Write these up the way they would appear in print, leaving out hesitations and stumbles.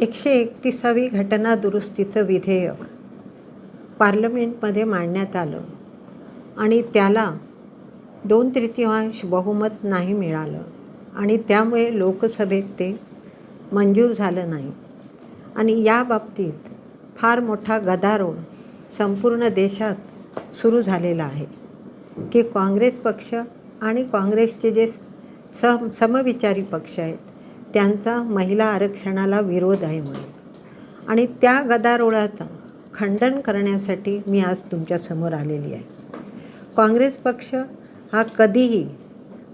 131वी घटना दुरुस्तीचं विधेयक पार्लमेंटमध्ये मांडण्यात आलं आणि त्याला 2/3 बहुमत नाही मिळालं आणि त्यामुळे लोकसभेत ते मंजूर झालं नाही. आणि या बाबतीत फार मोठा गदारोळ संपूर्ण देशात सुरू झालेला आहे की काँग्रेस पक्ष आणि काँग्रेसचे जे समविचारी पक्ष आहेत त्यांचा महिला आरक्षणाला विरोध आहे म्हणून. आणि त्या गदारोळाचं खंडन करण्यासाठी मी आज तुमच्यासमोर आलेली आहे. काँग्रेस पक्ष हा कधीही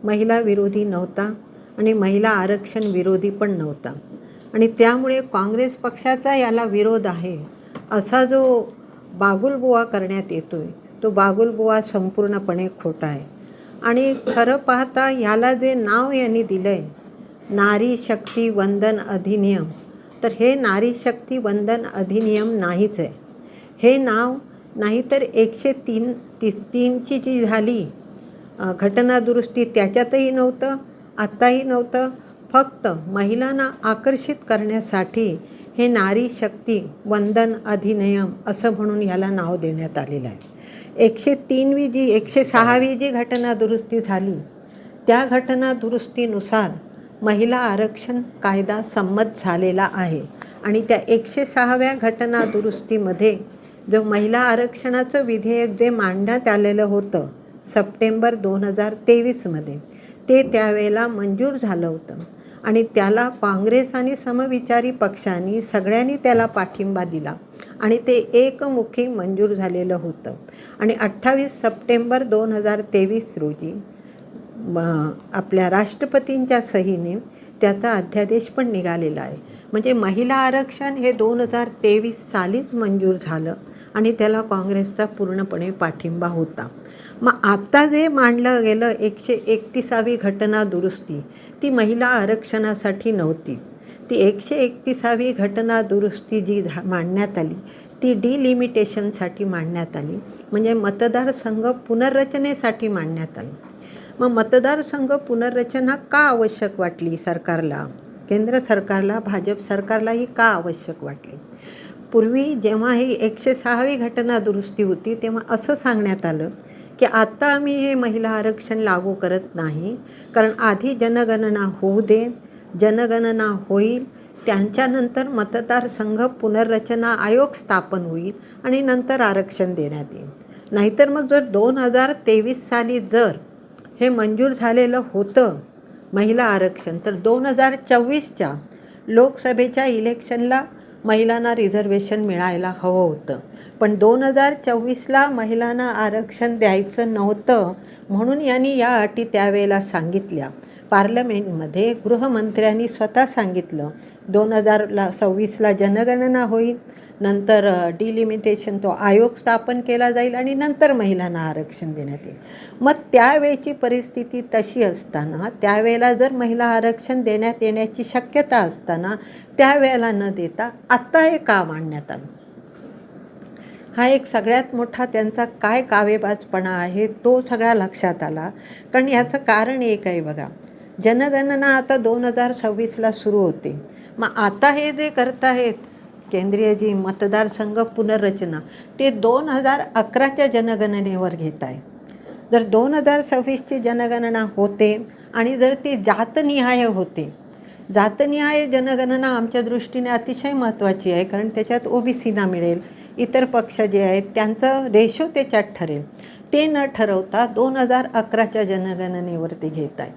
महिला विरोधी नव्हता आणि महिला आरक्षण विरोधी पण नव्हता. आणि त्यामुळे काँग्रेस पक्षाचा याला विरोध आहे असा जो बागुलबुवा करण्यात येतो आहे तो बागुलबुवा संपूर्णपणे खोटा आहे. आणि खरं पाहता ह्याला जे नाव यांनी दिलं आहे नारी शक्ती वंदन अधिनियम, तर हे नारी शक्ती वंदन अधिनियम नाहीच आहे. हे नाव नाहीतर 103ची जी झाली घटना दुरुस्ती त्याच्यातही नव्हतं, आत्ताही नव्हतं. फक्त महिलांना आकर्षित करण्यासाठी हे नारी शक्ती वंदन अधिनियम असं म्हणून ह्याला नाव देण्यात आलेलं आहे. 106वी जी घटना दुरुस्ती झाली त्या घटना दुरुस्तीनुसार महिला आरक्षण कायदा संमत झालेला आहे. आणि त्या 106व्या घटना दुरुस्तीमध्ये जो महिला आरक्षणाचं विधेयक जे मांडण्यात आलेलं होतं सप्टेंबर 2023मध्ये ते त्यावेळेला मंजूर झालं होतं. आणि त्याला काँग्रेस आणि समविचारी पक्षांनी सगळ्यांनी त्याला पाठिंबा दिला आणि ते एकमुखी मंजूर झालेलं होतं. आणि 28 सप्टेंबर 2023 रोजी आपल्या राष्ट्रपतींच्या सहीने त्याचा अध्यादेश पण निघालेला आहे. म्हणजे महिला आरक्षण हे 2023 सालीच मंजूर झालं आणि त्याला काँग्रेसचा पूर्णपणे पाठिंबा होता. मग आता जे मांडलं गेलं 131वी घटना दुरुस्ती ती महिला आरक्षणासाठी नव्हती. ती 131वी घटना दुरुस्ती जी मांडण्यात आली ती डिलिमिटेशनसाठी मांडण्यात आली, म्हणजे मतदारसंघ पुनर्रचनेसाठी मांडण्यात आली. मग मतदारसंघ पुनर्रचना का आवश्यक वाटली सरकारला, केंद्र सरकारला, भाजप सरकारलाही का आवश्यक वाटली? पूर्वी जेव्हा ही 106वी घटना दुरुस्ती होती तेव्हा असं सांगण्यात आलं की आता आम्ही हे महिला आरक्षण लागू करत नाही, कारण आधी जनगणना होऊ दे, जनगणना होईल त्यांच्यानंतर मतदारसंघ पुनर्रचना आयोग स्थापन होईल आणि नंतर आरक्षण देण्यात येईल. नाहीतर मग जर 2023 साली जर हे मंजूर झालेलं होतं महिला आरक्षण तर 2024च्या लोकसभेच्या इलेक्शनला महिलांना रिझर्वेशन मिळायला हवं होतं. पण 2024ला महिलांना आरक्षण द्यायचं नव्हतं म्हणून यांनी या अटी त्यावेळेला सांगितल्या. पार्लमेंटमध्ये गृहमंत्र्यांनी स्वतः सांगितलं 2026ला जनगणना होईल, नंतर डिलिमिटेशन तो आयोग स्थापन केला जाईल आणि नंतर महिलांना आरक्षण देण्यात येईल. मग त्यावेळची परिस्थिती तशी असताना त्यावेळेला जर महिला आरक्षण देण्यात येण्याची शक्यता असताना त्यावेळेला न देता आत्ता हे का मांडण्यात आलं? हा एक सगळ्यात मोठा त्यांचा काय कावेबाजपणा आहे तो सगळा लक्षात आला. कारण याचं कारण एक आहे बघा, जनगणना आता 2026ला सुरू होते. मग आता हे जे करत आहेत केंद्रीय जी मतदारसंघ पुनर्रचना ते 2011च्या जनगणनेवर घेत आहे. जर 2026ची जनगणना होते आणि जर ती जातनिहाय होते, जातनिहाय जनगणना आमच्या दृष्टीने अतिशय महत्त्वाची आहे, कारण त्याच्यात ओबीसीना मिळेल, इतर पक्ष जे आहेत त्यांचं रेशो त्याच्यात ठरेल. ते न ठरवता 2011च्या जनगणनेवर ते घेत आहे.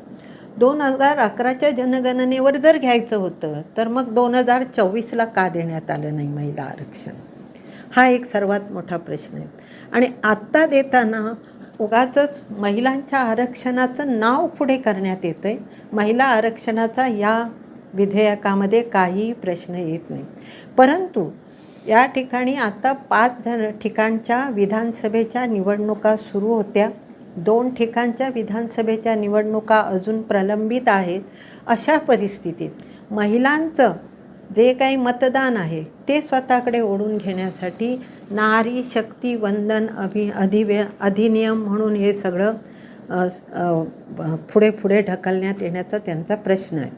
2011च्या जनगणनेवर जर घ्यायचं होतं तर मग 2024ला का देण्यात आलं नाही महिला आरक्षण? हा एक सर्वात मोठा प्रश्न आहे. आणि आत्ता देताना उगाचच महिलांच्या आरक्षणाचं नाव पुढे करण्यात येतं आहे. महिला आरक्षणाचा या विधेयकामध्ये काहीही प्रश्न येत नाही. परंतु या ठिकाणी आता 5 ठिकाणच्या विधानसभेच्या निवडणुका सुरू होत्या. 2 ठिकाणच्या विधानसभेच्या निवडणुका अजून प्रलंबित आहेत. अशा परिस्थितीत महिलांचं जे काही मतदान आहे ते स्वतःकडे ओढून घेण्यासाठी नारी शक्ती वंदन अधिनियम म्हणून हे सगळं पुढे ढकलण्यात येण्याचा त्यांचा प्रश्न आहे.